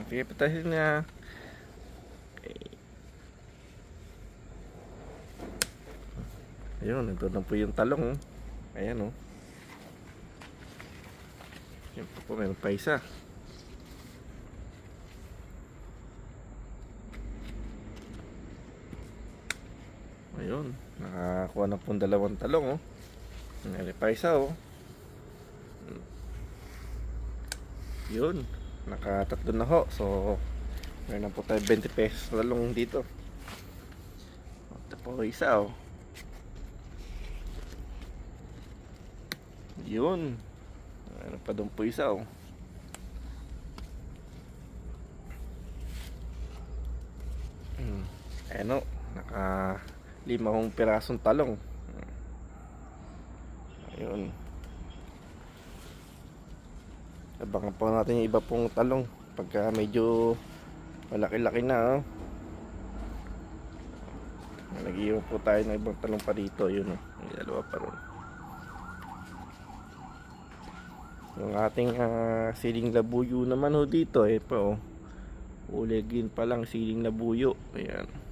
Sige, patahin na. Okay. Ayun, nandun na po yung talong. Ayan, oh. Yan po, meron pa isa. Ayun, nakakuha na pong dalawang talong, oh. Meron pa isa, oh. Yun, nakatatlo na ho. So meron na po tayo 20 pesos talong dito. Ito po isa, oh. Yun, meron pa doon po isa, oh. Ayan, oh, naka 5 pirasong talong. Ayun, abangan po natin yung iba pong talong pagka medyo malaki-laki na, oh. Nag-iwan po tayo ng ibang talong pa dito. Yun, oh, may dalawa pa ron. Yung ating siling labuyo naman, oh, dito po, oh. Uligin pa lang siling labuyo. Ayan.